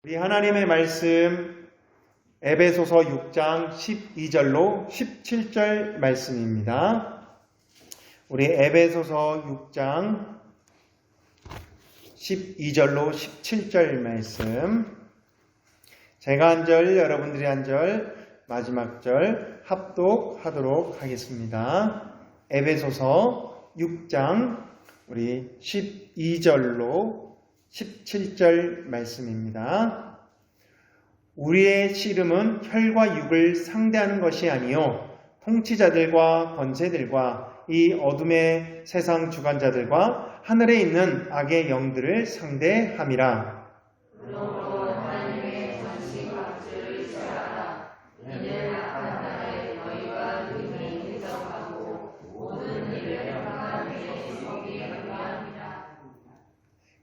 우리 하나님의 말씀 에베소서 6장 12절로 17절 말씀입니다. 우리 에베소서 6장 12절로 17절 말씀, 제가 한 절, 여러분들이 한 절, 마지막 절 합독하도록 하겠습니다. 에베소서 6장 우리 12절로 17절 말씀입니다. 우리의 씨름은 혈과 육을 상대하는 것이 아니요 통치자들과 권세들과 이 어둠의 세상 주관자들과 하늘에 있는 악의 영들을 상대함이라. 하나님의 전신갑주를 취하라. 이는 악한 날에 너희가 능히 대적하고 모든 일을 평안하게 서기에 합니다.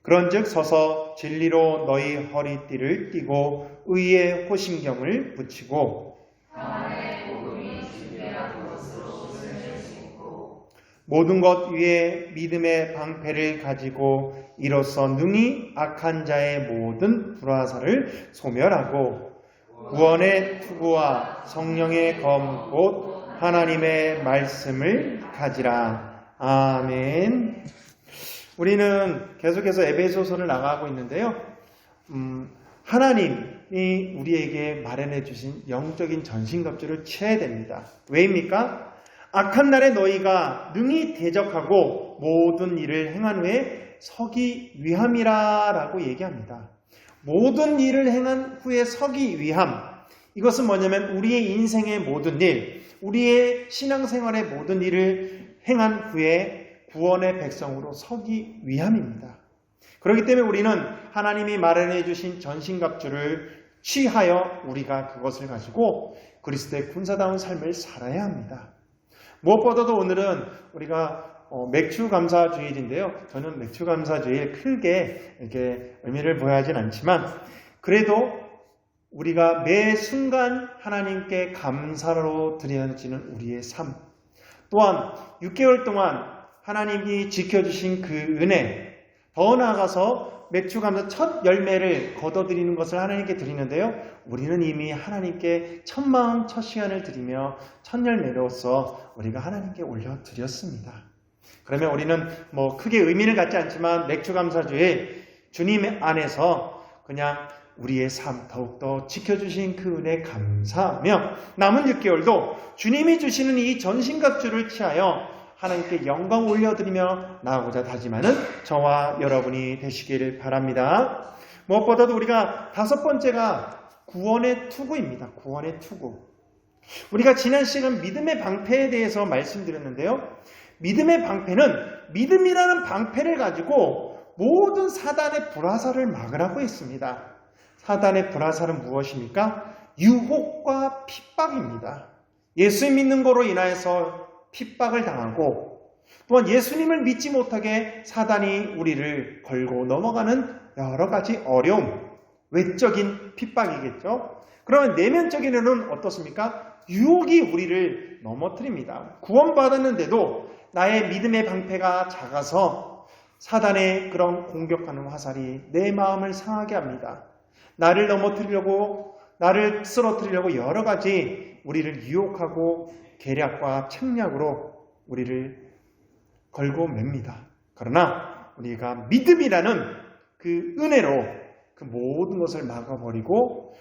그런즉 서서 진리로 너희 허리띠를 띠고 의의 호심경을 붙이고 평안의 복음이 준비한 것으로 옷을 신고 모든 것 위에 믿음의 방패를 가지고 이로써 능히 악한 자의 모든 불화살을 소멸하고 구원의 투구와 성령의 검 곧 하나님의 말씀을 가지라. 아멘. 우리는 계속해서 에베소서를 나가고 있는데요. 하나님이 우리에게 마련해 주신 영적인 전신갑주를 취해야 됩니다. 왜입니까? 악한 날에 너희가 능히 대적하고 모든 일을 행한 후에 서기 위함이라 라고 얘기합니다. 모든 일을 행한 후에 서기 위함. 이것은 뭐냐면 우리의 인생의 모든 일, 우리의 신앙생활의 모든 일을 행한 후에 구원의 백성으로 서기 위함입니다. 그렇기 때문에 우리는 하나님이 마련해 주신 전신갑주를 취하여 우리가 그것을 가지고 그리스도의 군사다운 삶을 살아야 합니다. 무엇보다도 오늘은 우리가 맥추감사주일인데요. 저는 맥추감사주일 크게 이렇게 의미를 부여하진 않지만 그래도 우리가 매 순간 하나님께 감사로 드려지는 우리의 삶, 또한 6개월 동안 하나님이 지켜주신 그 은혜, 더 나아가서 맥추감사 첫 열매를 거둬들이는 것을 하나님께 드리는데요. 우리는 이미 하나님께 첫 마음, 첫 시간을 드리며 첫 열매로서 우리가 하나님께 올려드렸습니다. 그러면 우리는 크게 의미를 갖지 않지만 맥추감사주에 주님 안에서 그냥 우리의 삶 더욱더 지켜주신 그 은혜 감사하며 남은 6개월도 주님이 주시는 이 전신갑주를 취하여 하나님께 영광 올려드리며 나아가고자 다짐하는 저와 여러분이 되시기를 바랍니다. 무엇보다도 우리가 다섯 번째가 구원의 투구입니다. 구원의 투구. 우리가 지난 시간 믿음의 방패에 대해서 말씀드렸는데요. 믿음의 방패는 믿음이라는 방패를 가지고 모든 사단의 불화살을 막으라고 했습니다. 사단의 불화살은 무엇입니까? 유혹과 핍박입니다. 예수 믿는 거로 인하여서 핍박을 당하고 또한 예수님을 믿지 못하게 사단이 우리를 걸고 넘어가는 여러 가지 어려움, 외적인 핍박이겠죠. 그러면 내면적인에는 어떻습니까? 유혹이 우리를 넘어뜨립니다. 구원받았는데도 나의 믿음의 방패가 작아서 사단의 그런 공격하는 화살이 내 마음을 상하게 합니다. 나를 넘어뜨리려고, 나를 쓰러뜨리려고 여러 가지 우리를 유혹하고 계략과 책략으로 우리를 걸고 맵니다. 그러나 우리가 믿음이라는 그 은혜로 그 모든 것을 막아버리고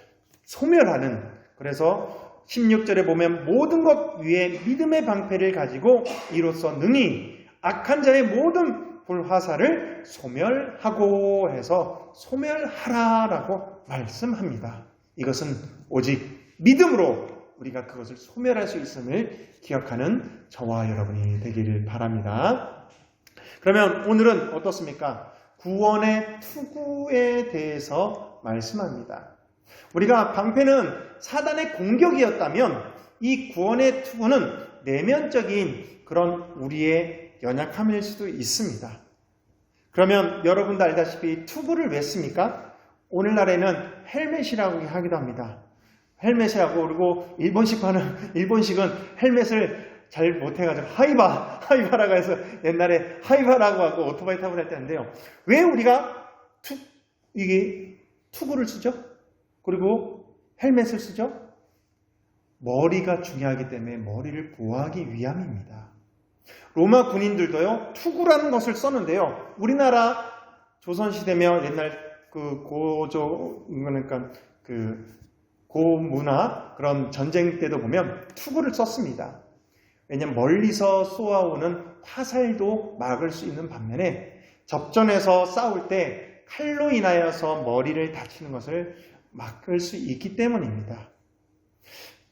소멸하는, 그래서 16절에 보면 모든 것 위에 믿음의 방패를 가지고 이로써 능히 악한 자의 모든 불화살을 소멸하고 해서 소멸하라라고 말씀합니다. 이것은 오직 믿음으로 우리가 그것을 소멸할 수 있음을 기억하는 저와 여러분이 되기를 바랍니다. 그러면 오늘은 어떻습니까? 구원의 투구에 대해서 말씀합니다. 우리가 방패는 사단의 공격이었다면 이 구원의 투구는 내면적인 그런 우리의 연약함일 수도 있습니다. 그러면 여러분도 알다시피 투구를 왜 씁니까? 오늘날에는 헬멧이라고 하기도 합니다. 헬멧이라고. 그리고 일본식은 헬멧을 잘 못해가지고 하이바라고 해서 옛날에 하이바라고 하고 오토바이 타고 다녔는데요. 왜 우리가 이게 투구를 쓰죠. 그리고 헬멧을 쓰죠. 머리가 중요하기 때문에 머리를 보호하기 위함입니다. 로마 군인들도요, 투구라는 것을 썼는데요. 우리나라 조선시대며 옛날 그러니까 고문화 그런 전쟁 때도 보면 투구를 썼습니다. 왜냐하면 멀리서 쏘아오는 화살도 막을 수 있는 반면에 접전에서 싸울 때 칼로 인하여서 머리를 다치는 것을 막을 수 있기 때문입니다.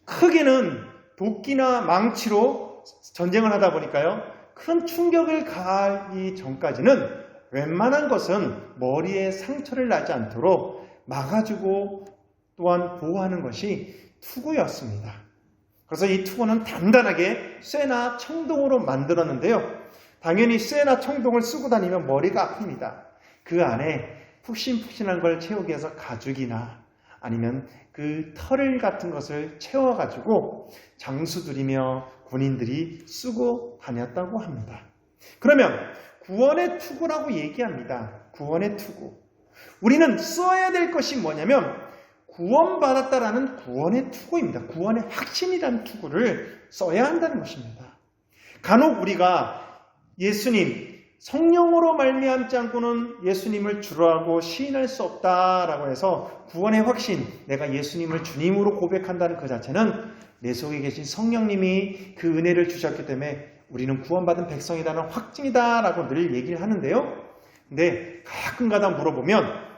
크게는 도끼나 망치로 전쟁을 하다 보니까요, 큰 충격을 가하기 전까지는 웬만한 것은 머리에 상처를 나지 않도록 막아주고 또한 보호하는 것이 투구였습니다. 그래서 이 투구는 단단하게 쇠나 청동으로 만들었는데요. 당연히 쇠나 청동을 쓰고 다니면 머리가 아픕니다. 그 안에 푹신푹신한 걸 채우기 위해서 가죽이나 아니면 그 털 같은 것을 채워가지고 장수들이며 군인들이 쓰고 다녔다고 합니다. 그러면 구원의 투구라고 얘기합니다. 구원의 투구. 우리는 써야 될 것이 뭐냐면 구원받았다라는 구원의 투구입니다. 구원의 확신이라는 투구를 써야 한다는 것입니다. 간혹 우리가 예수님, 성령으로 말미암지 않고는 예수님을 주로 하고 시인할 수 없다라고 해서 구원의 확신, 내가 예수님을 주님으로 고백한다는 그 자체는 내 속에 계신 성령님이 그 은혜를 주셨기 때문에 우리는 구원받은 백성이다는 확증이다라고 늘 얘기를 하는데요. 근데 가끔가다 물어보면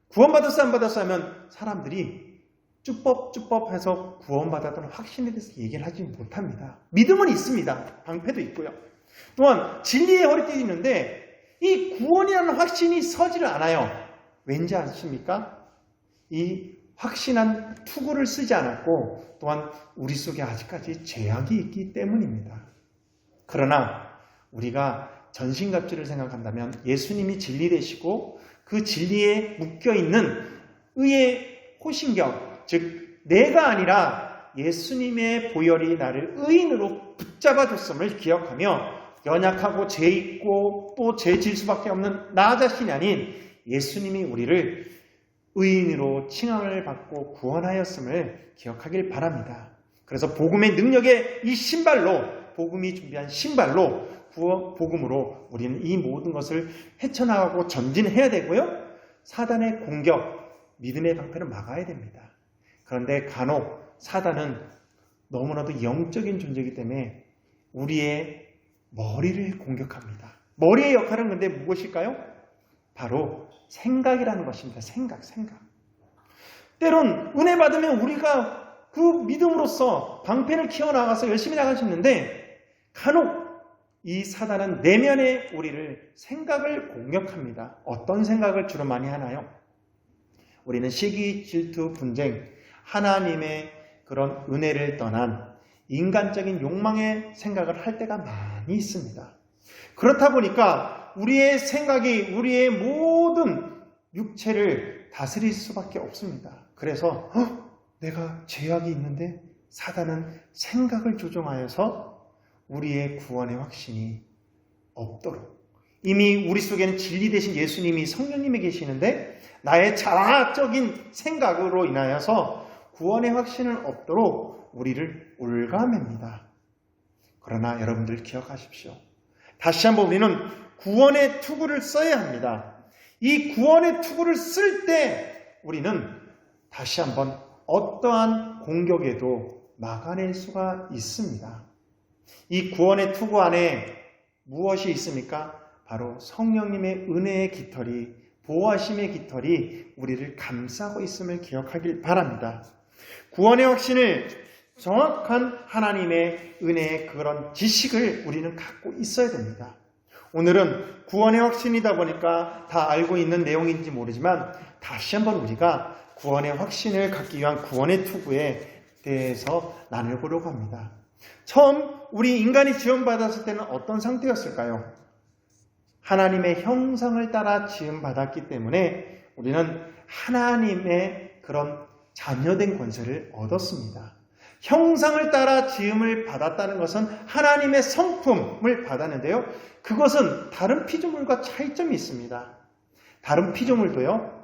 구원받았어 안 받았어 하면 사람들이 쭈뻑쭈뻑해서 구원받았다는 확신에 대해서 얘기를 하지 못합니다. 믿음은 있습니다. 방패도 있고요. 또한 진리의 허리띠도 있는데 이 구원이라는 확신이 서지를 않아요. 왠지 아십니까? 이 확신한 투구를 쓰지 않았고 또한 우리 속에 아직까지 죄악이 있기 때문입니다. 그러나 우리가 전신갑주를 생각한다면 예수님이 진리 되시고 그 진리에 묶여있는 의의 호신경, 즉 내가 아니라 예수님의 보혈이 나를 의인으로 붙잡아줬음을 기억하며 연약하고 죄 있고 또 죄 질 수밖에 없는 나 자신이 아닌 예수님이 우리를 의인으로 칭함을 받고 구원하였음을 기억하길 바랍니다. 그래서 복음의 능력의 이 신발로, 복음이 준비한 신발로 복음으로 우리는 이 모든 것을 헤쳐나가고 전진해야 되고요. 사단의 공격, 믿음의 방패를 막아야 됩니다. 그런데 간혹 사단은 너무나도 영적인 존재이기 때문에 우리의 머리를 공격합니다. 머리의 역할은 근데 무엇일까요? 바로 생각이라는 것입니다. 생각. 때론 은혜 받으면 우리가 그 믿음으로써 방패를 키워나가서 열심히 나갈 수 있는데 간혹 이 사단은 내면의 우리를 생각을 공격합니다. 어떤 생각을 주로 많이 하나요? 우리는 시기, 질투, 분쟁, 하나님의 그런 은혜를 떠난 인간적인 욕망의 생각을 할 때가 많이 있습니다. 그렇다 보니까 우리의 생각이 우리의 모든 육체를 다스릴 수밖에 없습니다. 그래서 내가 죄악이 있는데 사단은 생각을 조종하여서 우리의 구원의 확신이 없도록, 이미 우리 속에는 진리 되신 예수님이 성령님이 계시는데 나의 자아적인 생각으로 인하여서 구원의 확신은 없도록 우리를 올가맵니다. 그러나 여러분들 기억하십시오. 다시 한번 우리는 구원의 투구를 써야 합니다. 이 구원의 투구를 쓸 때 우리는 다시 한번 어떠한 공격에도 막아낼 수가 있습니다. 이 구원의 투구 안에 무엇이 있습니까? 바로 성령님의 은혜의 깃털이, 보호하심의 깃털이 우리를 감싸고 있음을 기억하길 바랍니다. 구원의 확신을 정확한 하나님의 은혜의 그런 지식을 우리는 갖고 있어야 됩니다. 오늘은 구원의 확신이다 보니까 다 알고 있는 내용인지 모르지만 다시 한번 우리가 구원의 확신을 갖기 위한 구원의 투구에 대해서 나눠보려고 합니다. 처음 우리 인간이 지음받았을 때는 어떤 상태였을까요? 하나님의 형상을 따라 지음받았기 때문에 우리는 하나님의 그런 자녀된 권세를 얻었습니다. 형상을 따라 지음을 받았다는 것은 하나님의 성품을 받았는데요. 그것은 다른 피조물과 차이점이 있습니다. 다른 피조물도요,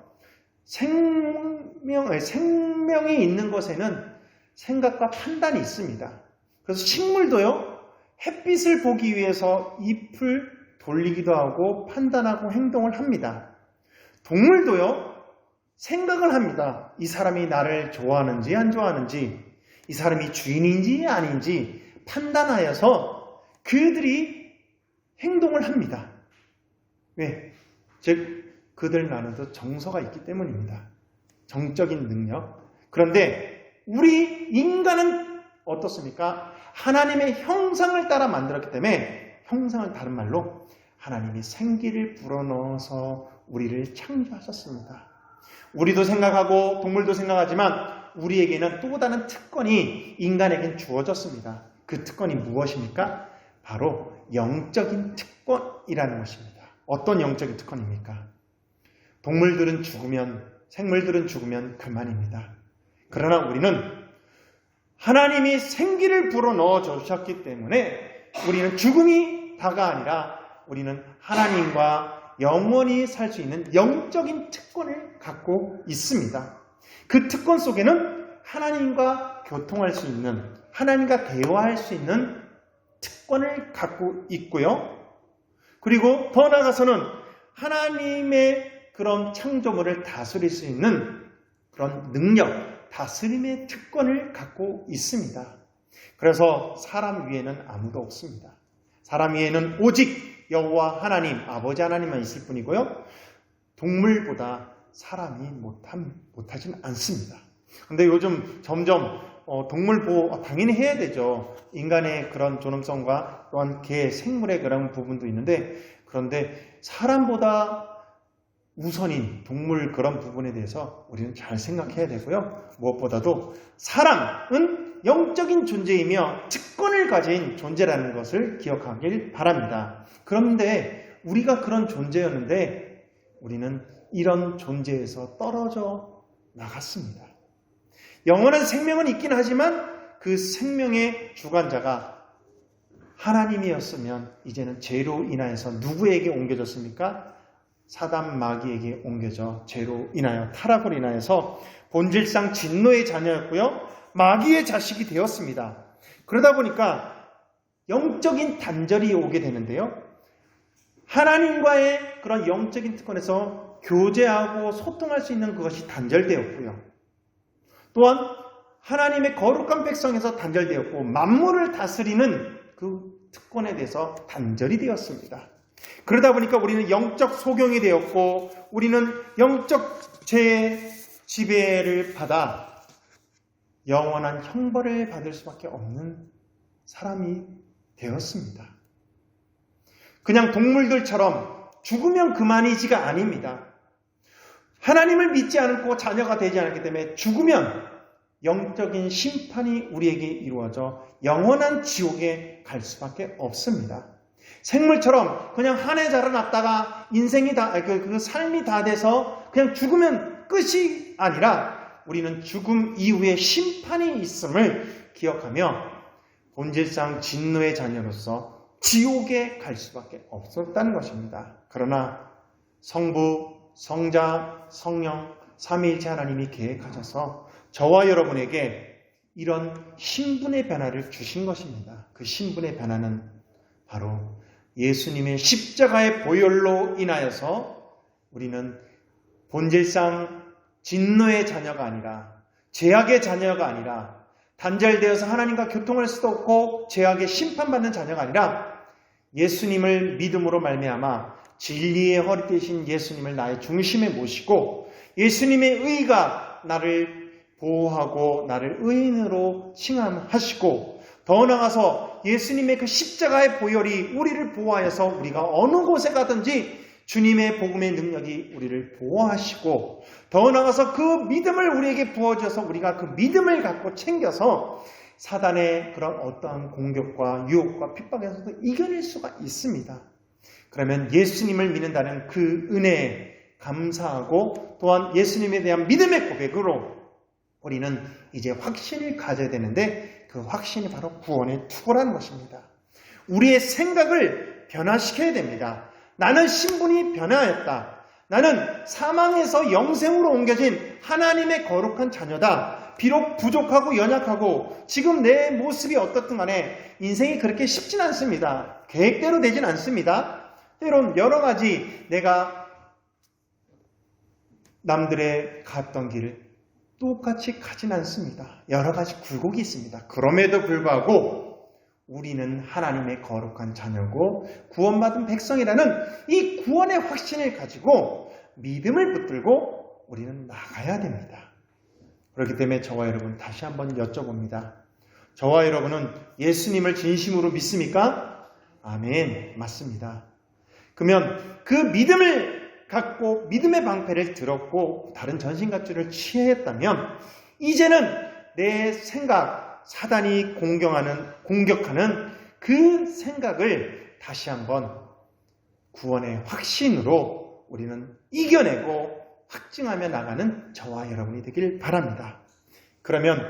생명이 있는 것에는 생각과 판단이 있습니다. 그래서 식물도요, 햇빛을 보기 위해서 잎을 돌리기도 하고 판단하고 행동을 합니다. 동물도요, 생각을 합니다. 이 사람이 나를 좋아하는지 안 좋아하는지, 이 사람이 주인인지 아닌지 판단하여서 그들이 행동을 합니다. 왜? 즉 그들 안에도 정서가 있기 때문입니다. 정적인 능력. 그런데 우리 인간은 어떻습니까? 하나님의 형상을 따라 만들었기 때문에, 형상은 다른 말로 하나님이 생기를 불어넣어서 우리를 창조하셨습니다. 우리도 생각하고 동물도 생각하지만 우리에게는 또 다른 특권이 인간에겐 주어졌습니다. 그 특권이 무엇입니까? 바로 영적인 특권이라는 것입니다. 어떤 영적인 특권입니까? 동물들은 죽으면, 생물들은 죽으면 그만입니다. 그러나 우리는 하나님이 생기를 불어넣어 주셨기 때문에 우리는 죽음이 다가 아니라 우리는 하나님과 영원히 살 수 있는 영적인 특권을 갖고 있습니다. 그 특권 속에는 하나님과 교통할 수 있는, 하나님과 대화할 수 있는 특권을 갖고 있고요. 그리고 더 나아가서는 하나님의 그런 창조물을 다스릴 수 있는 그런 능력, 다스림의 특권을 갖고 있습니다. 그래서 사람 위에는 아무도 없습니다. 사람 위에는 오직 여호와 하나님, 아버지 하나님만 있을 뿐이고요. 동물보다 사람이 못하진 않습니다. 그런데 요즘 점점 동물 보호 당연히 해야 되죠. 인간의 그런 존엄성과 또한 개, 생물의 그런 부분도 있는데, 그런데 사람보다 우선인 동물 그런 부분에 대해서 우리는 잘 생각해야 되고요. 무엇보다도 사람은 영적인 존재이며 특권을 가진 존재라는 것을 기억하길 바랍니다. 그런데 우리가 그런 존재였는데 우리는 이런 존재에서 떨어져 나갔습니다. 영원한 생명은 있긴 하지만 그 생명의 주관자가 하나님이었으면 이제는 죄로 인하여서 누구에게 옮겨졌습니까? 사단 마귀에게 옮겨져 죄로 인하여, 타락으로 인하여서 본질상 진노의 자녀였고요, 마귀의 자식이 되었습니다. 그러다 보니까 영적인 단절이 오게 되는데요, 하나님과의 그런 영적인 특권에서 교제하고 소통할 수 있는 그것이 단절되었고요, 또한 하나님의 거룩한 백성에서 단절되었고, 만물을 다스리는 그 특권에 대해서 단절이 되었습니다. 그러다 보니까 우리는 영적 소경이 되었고, 우리는 영적 죄의 지배를 받아 영원한 형벌을 받을 수밖에 없는 사람이 되었습니다. 그냥 동물들처럼 죽으면 그만이지가 아닙니다. 하나님을 믿지 않고 자녀가 되지 않았기 때문에 죽으면 영적인 심판이 우리에게 이루어져 영원한 지옥에 갈 수밖에 없습니다. 생물처럼 그냥 한 해 자라났다가 인생이 그 삶이 다 돼서 그냥 죽으면 끝이 아니라 우리는 죽음 이후에 심판이 있음을 기억하며 본질상 진노의 자녀로서 지옥에 갈 수밖에 없었다는 것입니다. 그러나 성부, 성자, 성령, 삼위일체 하나님이 계획하셔서 저와 여러분에게 이런 신분의 변화를 주신 것입니다. 그 신분의 변화는 바로 예수님의 십자가의 보혈로 인하여서 우리는 본질상 진노의 자녀가 아니라, 죄악의 자녀가 아니라, 단절되어서 하나님과 교통할 수도 없고 죄악의 심판받는 자녀가 아니라 예수님을 믿음으로 말미암아 진리의 허리 대신 예수님을 나의 중심에 모시고 예수님의 의가 나를 보호하고 나를 의인으로 칭함하시고, 더 나아가서 예수님의 그 십자가의 보혈이 우리를 보호하여서 우리가 어느 곳에 가든지 주님의 복음의 능력이 우리를 보호하시고, 더 나아가서 그 믿음을 우리에게 부어줘서 우리가 그 믿음을 갖고 챙겨서 사단의 그런 어떠한 공격과 유혹과 핍박에서도 이겨낼 수가 있습니다. 그러면 예수님을 믿는다는 그 은혜에 감사하고 또한 예수님에 대한 믿음의 고백으로 우리는 이제 확신을 가져야 되는데, 그 확신이 바로 구원의 투구라는 것입니다. 우리의 생각을 변화시켜야 됩니다. 나는 신분이 변화했다. 나는 사망에서 영생으로 옮겨진 하나님의 거룩한 자녀다. 비록 부족하고 연약하고 지금 내 모습이 어떻든 간에 인생이 그렇게 쉽진 않습니다. 계획대로 되진 않습니다. 때론 여러 가지 내가 남들의 갔던 길을 똑같이 가진 않습니다. 여러 가지 굴곡이 있습니다. 그럼에도 불구하고 우리는 하나님의 거룩한 자녀고 구원받은 백성이라는 이 구원의 확신을 가지고 믿음을 붙들고 우리는 나가야 됩니다. 그렇기 때문에 저와 여러분 다시 한번 여쭤봅니다. 저와 여러분은 예수님을 진심으로 믿습니까? 아멘, 맞습니다. 그러면 그 믿음을 갖고 믿음의 방패를 들었고 다른 전신갑주를 취했다면 이제는 내 생각, 사단이 공격하는 그 생각을 다시 한번 구원의 확신으로 우리는 이겨내고 확증하며 나가는 저와 여러분이 되길 바랍니다. 그러면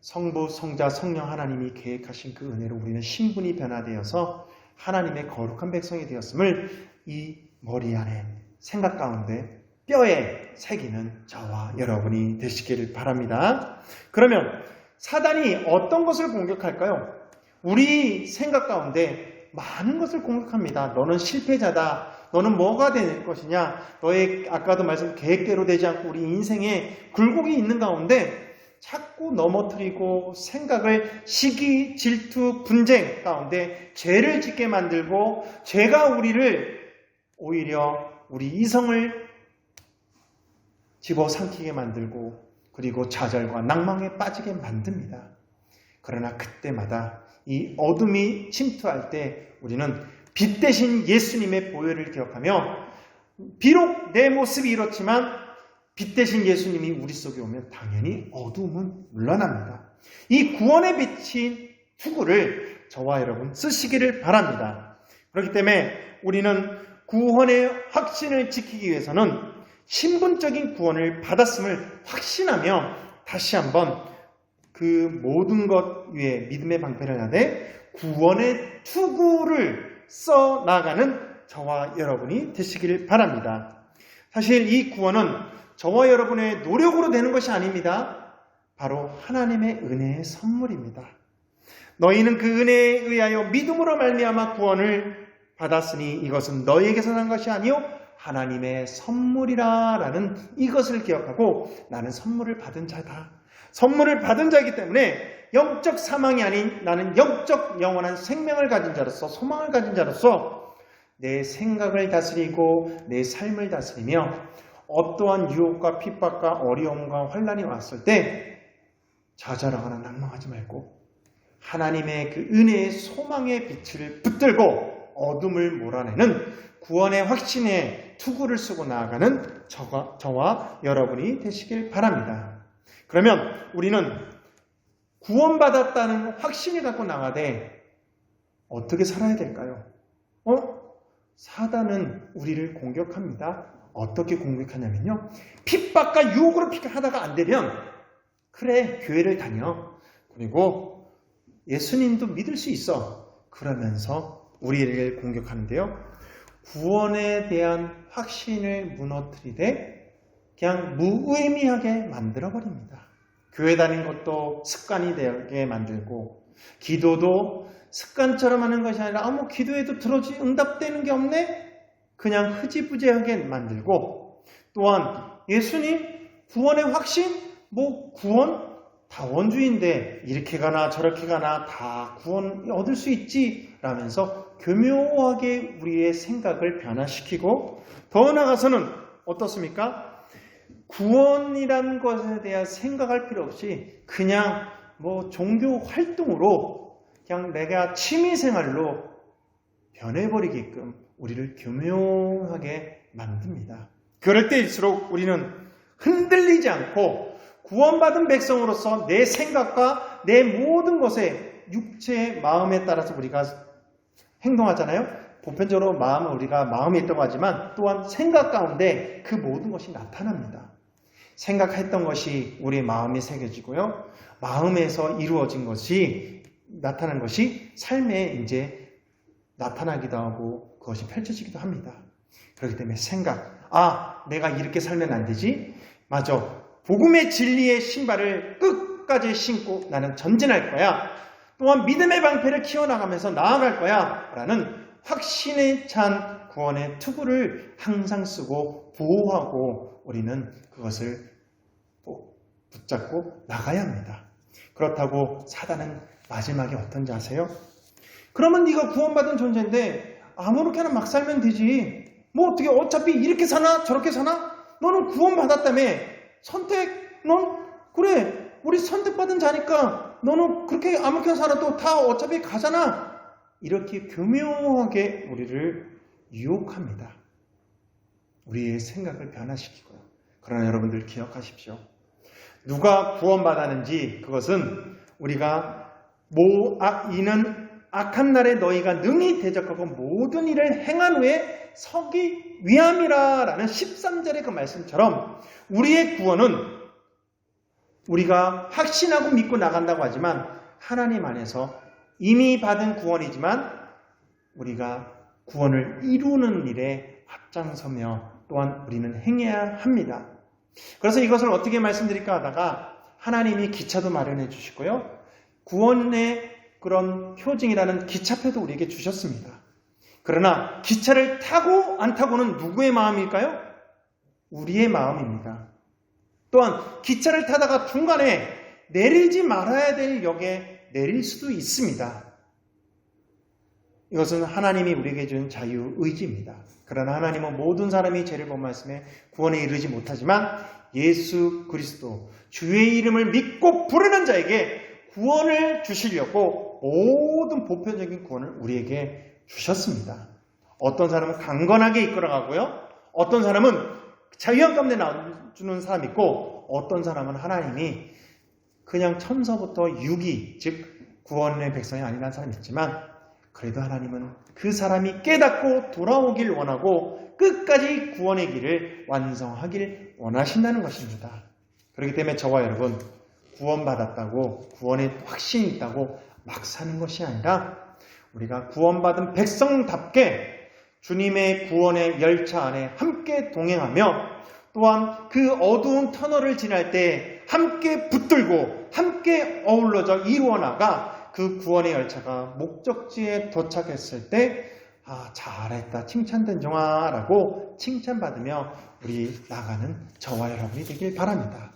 성부, 성자, 성령 하나님이 계획하신 그 은혜로 우리는 신분이 변화되어서 하나님의 거룩한 백성이 되었음을 이 머리 안에 생각 가운데 뼈에 새기는 저와 여러분이 되시기를 바랍니다. 그러면 사단이 어떤 것을 공격할까요? 우리 생각 가운데 많은 것을 공격합니다. 너는 실패자다. 너는 뭐가 될 것이냐? 너의 아까도 말씀 계획대로 되지 않고 우리 인생에 굴곡이 있는 가운데 자꾸 넘어뜨리고 생각을 시기, 질투, 분쟁 가운데 죄를 짓게 만들고 죄가 우리를 오히려 우리 이성을 집어삼키게 만들고 그리고 좌절과 낭망에 빠지게 만듭니다. 그러나 그때마다 이 어둠이 침투할 때 우리는 빛 대신 예수님의 보혈을 기억하며 비록 내 모습이 이렇지만 빛 대신 예수님이 우리 속에 오면 당연히 어둠은 물러납니다. 이 구원의 빛인 투구를 저와 여러분 쓰시기를 바랍니다. 그렇기 때문에 우리는 구원의 확신을 지키기 위해서는 신분적인 구원을 받았음을 확신하며 다시 한번 그 모든 것 위에 믿음의 방패를 하되 구원의 투구를 써나가는 저와 여러분이 되시길 바랍니다. 사실 이 구원은 저와 여러분의 노력으로 되는 것이 아닙니다. 바로 하나님의 은혜의 선물입니다. 너희는 그 은혜에 의하여 믿음으로 말미암아 구원을 받았으니 이것은 너희에게서 난 것이 아니요 하나님의 선물이라 라는 이것을 기억하고 나는 선물을 받은 자다. 선물을 받은 자이기 때문에 영적 사망이 아닌 나는 영적 영원한 생명을 가진 자로서 소망을 가진 자로서 내 생각을 다스리고 내 삶을 다스리며 어떠한 유혹과 핍박과 어려움과 환난이 왔을 때 좌절하거나 낭망하지 말고 하나님의 그 은혜의 소망의 빛을 붙들고 어둠을 몰아내는 구원의 확신의 투구를 쓰고 나아가는 저와 여러분이 되시길 바랍니다. 그러면 우리는 구원받았다는 확신을 갖고 나가되 어떻게 살아야 될까요? 사단은 우리를 공격합니다. 어떻게 공격하냐면요. 핍박과 유혹으로 핍박하다가 안 되면 그래 교회를 다녀. 그리고 예수님도 믿을 수 있어. 그러면서 우리를 공격하는데요. 구원에 대한 확신을 무너뜨리되 그냥 무의미하게 만들어버립니다. 교회 다니는 것도 습관이 되게 만들고 기도도 습관처럼 하는 것이 아니라 뭐 기도해도 응답되는 게 없네? 그냥 흐지부지하게 만들고 또한 예수님 구원의 확신? 구원? 다 원주인데 이렇게 가나 저렇게 가나 다 구원 얻을 수 있지 라면서 교묘하게 우리의 생각을 변화시키고 더 나아가서는 어떻습니까? 구원이라는 것에 대한 생각할 필요 없이 그냥 종교 활동으로 그냥 내가 취미생활로 변해버리게끔 우리를 교묘하게 만듭니다. 그럴 때일수록 우리는 흔들리지 않고 구원받은 백성으로서 내 생각과 내 모든 것에 육체의 마음에 따라서 우리가 행동하잖아요. 보편적으로 마음은 우리가 마음이 있다고 하지만 또한 생각 가운데 그 모든 것이 나타납니다. 생각했던 것이 우리의 마음에 새겨지고요. 마음에서 이루어진 것이 나타난 것이 삶에 이제 나타나기도 하고 그것이 펼쳐지기도 합니다. 그렇기 때문에 생각, 아, 내가 이렇게 살면 안 되지? 맞아. 복음의 진리의 신발을 끝까지 신고 나는 전진할 거야. 또한 믿음의 방패를 키워나가면서 나아갈 거야. 라는 확신에 찬 구원의 투구를 항상 쓰고 보호하고 우리는 그것을 붙잡고 나가야 합니다. 그렇다고 사단은 마지막에 어떤지 아세요? 그러면 네가 구원받은 존재인데 아무렇게나 막 살면 되지. 뭐 어떻게 어차피 이렇게 사나 저렇게 사나? 너는 구원받았다며. 넌 그래 우리 선택받은 자니까 너는 그렇게 아무렇게나 살아도 다 어차피 가잖아. 이렇게 교묘하게 우리를 유혹합니다. 우리의 생각을 변화시키고요. 그러나 여러분들 기억하십시오. 누가 구원받았는지 그것은 우리가 이는 악한 날에 너희가 능히 대적하고 모든 일을 행한 후에 서기 위함이라 라는 13절의 그 말씀처럼 우리의 구원은 우리가 확신하고 믿고 나간다고 하지만 하나님 안에서 이미 받은 구원이지만 우리가 구원을 이루는 일에 앞장서며 또한 우리는 행해야 합니다. 그래서 이것을 어떻게 말씀드릴까 하다가 하나님이 기차도 마련해 주시고요. 구원의 그런 표징이라는 기차표도 우리에게 주셨습니다. 그러나 기차를 타고 안 타고는 누구의 마음일까요? 우리의 마음입니다. 또한 기차를 타다가 중간에 내리지 말아야 될 역에 내릴 수도 있습니다. 이것은 하나님이 우리에게 준 자유의지입니다. 그러나 하나님은 모든 사람이 죄를 범하였음에 구원에 이르지 못하지만 예수 그리스도 주의 이름을 믿고 부르는 자에게 구원을 주시려고 모든 보편적인 구원을 우리에게 주셨습니다. 어떤 사람은 강건하게 이끌어가고요. 어떤 사람은 자유한 가운데 나와주는 사람이 있고 어떤 사람은 하나님이 그냥 천서부터 유기 즉 구원의 백성이 아니라는 사람이 있지만 그래도 하나님은 그 사람이 깨닫고 돌아오길 원하고 끝까지 구원의 길을 완성하길 원하신다는 것입니다. 그렇기 때문에 저와 여러분 구원받았다고 구원의 확신이 있다고 막 사는 것이 아니라 우리가 구원받은 백성답게 주님의 구원의 열차 안에 함께 동행하며 또한 그 어두운 터널을 지날 때 함께 붙들고 함께 어우러져 이루어나가 그 구원의 열차가 목적지에 도착했을 때 잘했다 칭찬된 종아라고 칭찬받으며 우리 나가는 저와 여러분이 되길 바랍니다.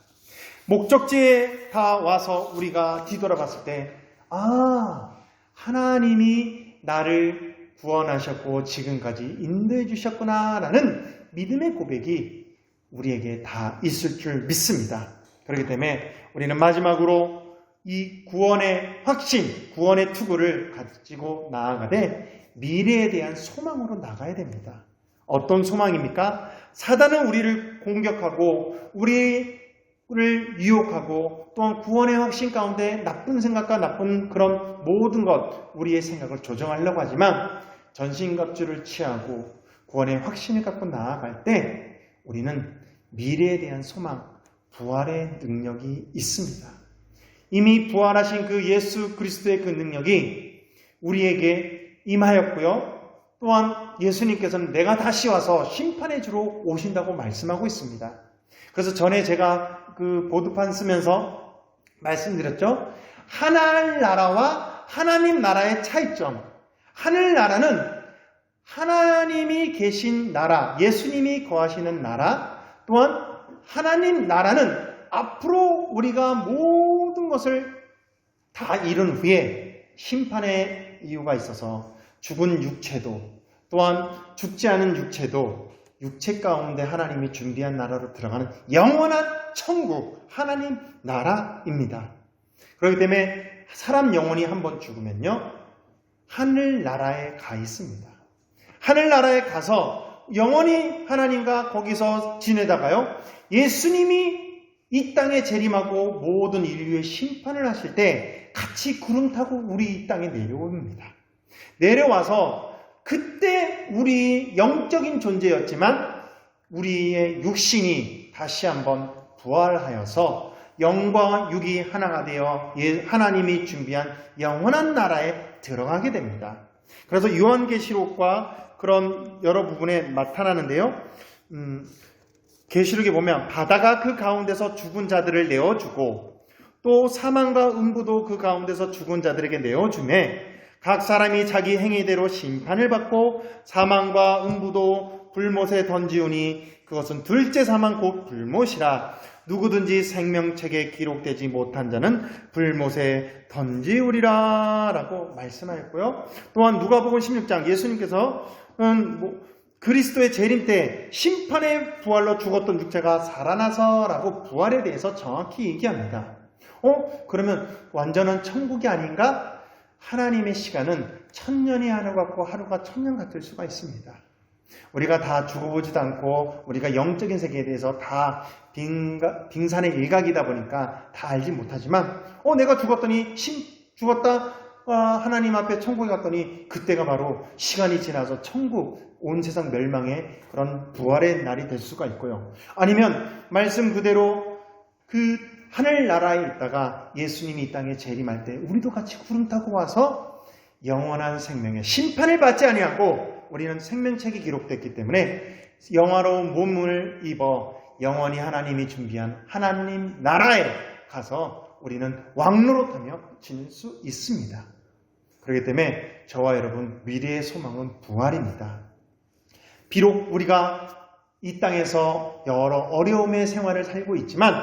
목적지에 다 와서 우리가 뒤돌아봤을 때 하나님이 나를 구원하셨고 지금까지 인도해 주셨구나 라는 믿음의 고백이 우리에게 다 있을 줄 믿습니다. 그렇기 때문에 우리는 마지막으로 이 구원의 확신, 구원의 투구를 가지고 나아가되 미래에 대한 소망으로 나가야 됩니다. 어떤 소망입니까? 사단은 우리를 공격하고 우리를 유혹하고 또한 구원의 확신 가운데 나쁜 생각과 나쁜 그런 모든 것 우리의 생각을 조정하려고 하지만 전신갑주를 취하고 구원의 확신을 갖고 나아갈 때 우리는 미래에 대한 소망, 부활의 능력이 있습니다. 이미 부활하신 그 예수 그리스도의 그 능력이 우리에게 임하였고요. 또한 예수님께서는 내가 다시 와서 심판의 주로 오신다고 말씀하고 있습니다. 그래서 전에 제가 그 보드판 쓰면서 말씀드렸죠. 하늘나라와 하나님 나라의 차이점. 하늘나라는 하나님이 계신 나라, 예수님이 거하시는 나라, 또한 하나님 나라는 앞으로 우리가 모든 것을 다 이룬 후에 심판의 이유가 있어서 죽은 육체도 또한 죽지 않은 육체도 육체 가운데 하나님이 준비한 나라로 들어가는 영원한 천국 하나님 나라입니다. 그렇기 때문에 사람 영혼이 한번 죽으면요 하늘나라에 가 있습니다. 하늘나라에 가서 영원히 하나님과 거기서 지내다가요 예수님이 이 땅에 재림하고 모든 인류의 심판을 하실 때 같이 구름 타고 우리 이 땅에 내려옵니다. 내려와서 그때 우리 영적인 존재였지만 우리의 육신이 다시 한번 부활하여서 영과 육이 하나가 되어 하나님이 준비한 영원한 나라에 들어가게 됩니다. 그래서 요한계시록과 그런 여러 부분에 나타나는데요. 계시록에 보면 바다가 그 가운데서 죽은 자들을 내어주고 또 사망과 음부도 그 가운데서 죽은 자들에게 내어주매 각 사람이 자기 행위대로 심판을 받고 사망과 음부도 불못에 던지우니 그것은 둘째 사망 곧 불못이라 누구든지 생명책에 기록되지 못한 자는 불못에 던지우리라 라고 말씀하였고요. 또한 누가복음 16장 예수님께서 그리스도의 재림 때 심판의 부활로 죽었던 육체가 살아나서라고 부활에 대해서 정확히 얘기합니다. 그러면 완전한 천국이 아닌가? 하나님의 시간은 천년이 하루 같고 하루가 천년 같을 수가 있습니다. 우리가 다 죽어보지도 않고 우리가 영적인 세계에 대해서 다 빙산의 일각이다 보니까 다 알지 못하지만 내가 죽었다 하나님 앞에 천국에 갔더니 그때가 바로 시간이 지나서 천국 온 세상 멸망의 그런 부활의 날이 될 수가 있고요. 아니면 말씀 그대로 그 하늘나라에 있다가 예수님이 이 땅에 재림할 때 우리도 같이 구름 타고 와서 영원한 생명의 심판을 받지 아니하고 우리는 생명책이 기록됐기 때문에 영화로운 몸을 입어 영원히 하나님이 준비한 하나님 나라에 가서 우리는 왕노릇하며 지낼 수 있습니다. 그렇기 때문에 저와 여러분 미래의 소망은 부활입니다. 비록 우리가 이 땅에서 여러 어려움의 생활을 살고 있지만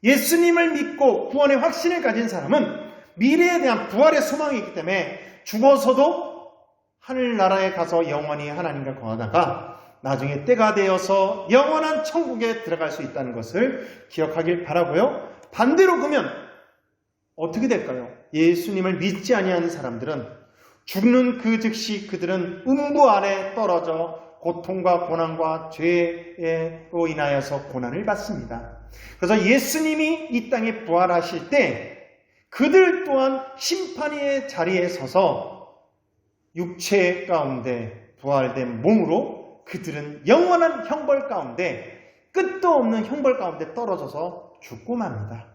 예수님을 믿고 구원의 확신을 가진 사람은 미래에 대한 부활의 소망이 있기 때문에 죽어서도 하늘나라에 가서 영원히 하나님과 거하다가 나중에 때가 되어서 영원한 천국에 들어갈 수 있다는 것을 기억하길 바라고요. 반대로 보면 어떻게 될까요? 예수님을 믿지 아니하는 사람들은 죽는 그 즉시 그들은 음부 안에 떨어져 고통과 고난과 죄로 인하여서 고난을 받습니다. 그래서 예수님이 이 땅에 부활하실 때 그들 또한 심판의 자리에 서서 육체 가운데 부활된 몸으로 그들은 영원한 형벌 가운데 끝도 없는 형벌 가운데 떨어져서 죽고 맙니다.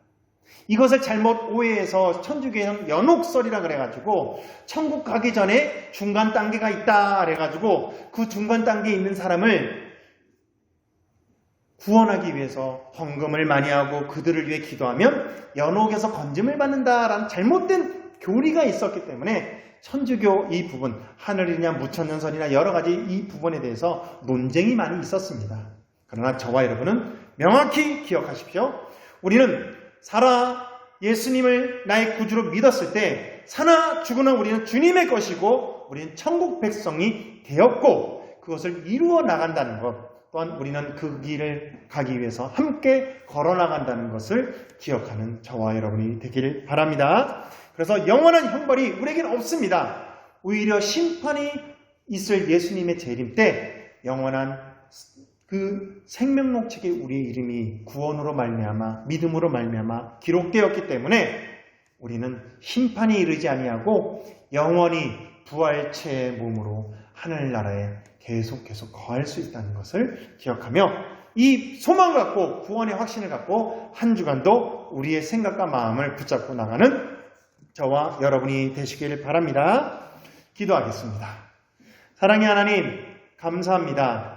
이것을 잘못 오해해서 천주교에는 연옥설이라 그래가지고 천국 가기 전에 중간 단계가 있다 그래가지고 그 중간 단계에 있는 사람을 구원하기 위해서 헌금을 많이 하고 그들을 위해 기도하면 연옥에서 건짐을 받는다라는 잘못된 교리가 있었기 때문에 천주교 이 부분, 하늘이냐 무천년설이나 여러 가지 이 부분에 대해서 논쟁이 많이 있었습니다. 그러나 저와 여러분은 명확히 기억하십시오. 우리는 살아 예수님을 나의 구주로 믿었을 때 사나 죽으나 우리는 주님의 것이고 우리는 천국 백성이 되었고 그것을 이루어 나간다는 것 또한 우리는 그 길을 가기 위해서 함께 걸어나간다는 것을 기억하는 저와 여러분이 되기를 바랍니다. 그래서 영원한 형벌이 우리에게는 없습니다. 오히려 심판이 있을 예수님의 재림 때 영원한 그 생명록 책에 우리의 이름이 구원으로 말미암아 믿음으로 말미암아 기록되었기 때문에 우리는 심판이 이르지 아니하고 영원히 부활체의 몸으로 하늘나라에 계속 거할 수 있다는 것을 기억하며 이 소망 갖고 구원의 확신을 갖고 한 주간도 우리의 생각과 마음을 붙잡고 나가는 저와 여러분이 되시길 바랍니다. 기도하겠습니다. 사랑의 하나님 감사합니다.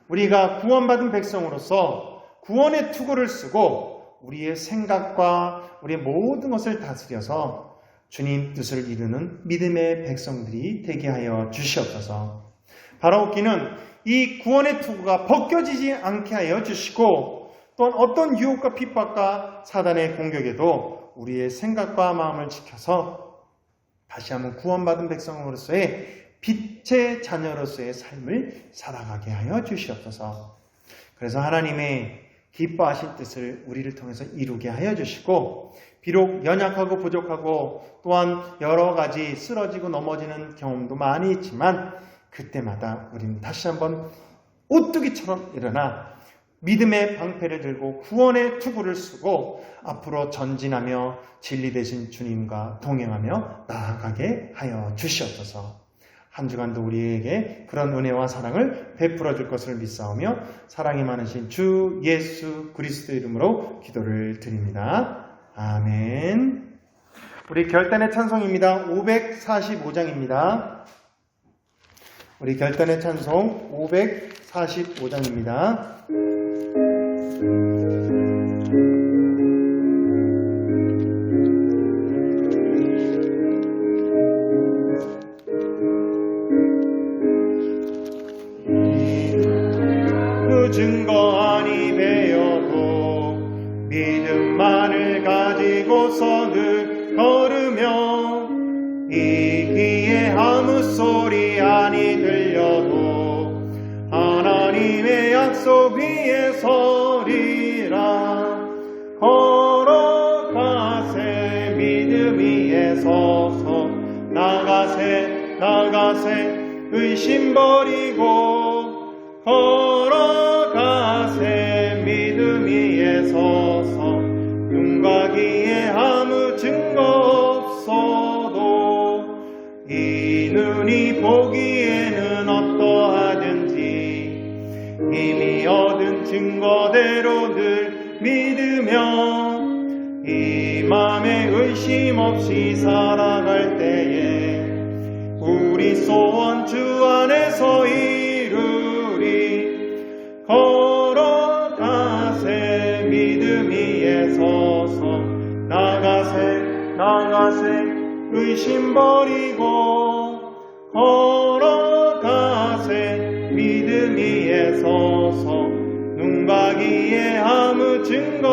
우리가 구원받은 백성으로서 구원의 투구를 쓰고 우리의 생각과 우리의 모든 것을 다스려서 주님 뜻을 이루는 믿음의 백성들이 되게 하여 주시옵소서. 바라옵기는 이 구원의 투구가 벗겨지지 않게 하여 주시고 또한 어떤 유혹과 핍박과 사단의 공격에도 우리의 생각과 마음을 지켜서 다시 한번 구원받은 백성으로서의 빛의 자녀로서의 삶을 살아가게 하여 주시옵소서. 그래서 하나님의 기뻐하신 뜻을 우리를 통해서 이루게 하여 주시고 비록 연약하고 부족하고 또한 여러 가지 쓰러지고 넘어지는 경험도 많이 있지만 그때마다 우리는 다시 한번 오뚜기처럼 일어나 믿음의 방패를 들고 구원의 투구를 쓰고 앞으로 전진하며 진리 되신 주님과 동행하며 나아가게 하여 주시옵소서. 한 주간도 우리에게 그런 은혜와 사랑을 베풀어 줄 것을 믿사오며 사랑이 많으신 주 예수 그리스도 이름으로 기도를 드립니다. 아멘. 우리 결단의 찬송입니다. 545장입니다. 우리 결단의 찬송 545장입니다. 그 증거 아니 배어도 믿음만을 가지고서 늘 걸으며 이 귀에 아무 소리 아니 들려도 하나님의 약속 위에 서리라. 걸어가세 믿음 위에 서서 나가세 의심 버리고 걸어가세 믿음 위에 서서 눈과 귀에 아무 증거 없어도 이 눈이 보기에는 어떠하든지 이미 얻은 증거대로 늘 믿으며 이 맘에 의심 없이 살아갈 때에 우리 소원 주 안에서 이루리. 걸어가세 믿음 위에 서서 나가세 의심 버리고 걸어가세 믿음 위에 서서 눈과 귀에 아무 증거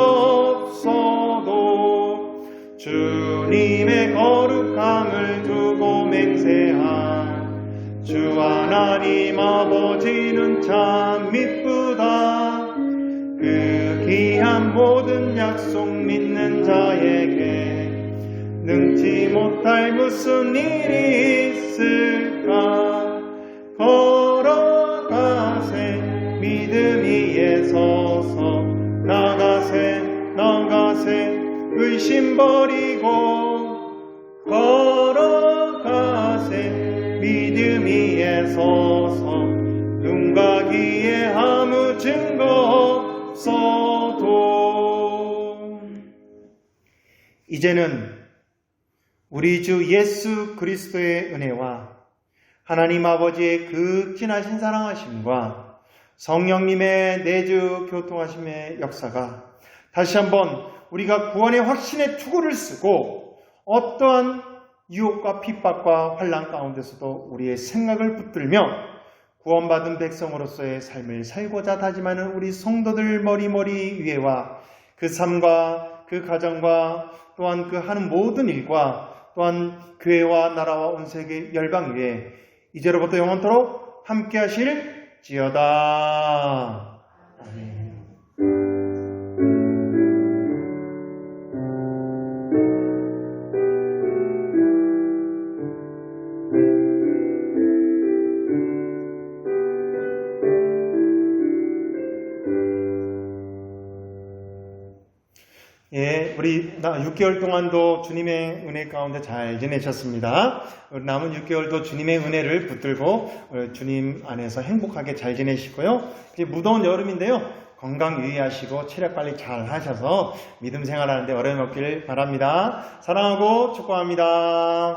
없어도 주님의 거룩함을 두고 맹세한 주 하나님 아버지는 참 미쁘다. 그 귀한 모든 약속 믿는 자에게 능치 못할 무슨 일이 있을까. 걸어가세 믿음 위에 서서 나가세 의심 버리고 걸어가세 믿음 위에 서서 눈과 귀에 아무 증거 없어도. 이제는 우리 주 예수 그리스도의 은혜와 하나님 아버지의 그 진하신 사랑하심과 성령님의 내주 교통하심의 역사가 다시 한번 우리가 구원의 확신의 투구를 쓰고 어떠한 유혹과 핍박과 환난 가운데서도 우리의 생각을 붙들며 구원받은 백성으로서의 삶을 살고자 다짐하는 우리 성도들 머리머리 위에와 그 삶과 그 가정과 또한 그 하는 모든 일과 또한 교회와 나라와 온 세계 열방 위에 이제로부터 영원토록 함께 하실지어다. 아멘. 예, 우리 6개월 동안도 주님의 은혜 가운데 잘 지내셨습니다. 남은 6개월도 주님의 은혜를 붙들고 주님 안에서 행복하게 잘 지내시고요. 이제 무더운 여름인데요. 건강 유의하시고 체력 관리 잘 하셔서 믿음 생활하는데 어려움 없기를 바랍니다. 사랑하고 축복합니다.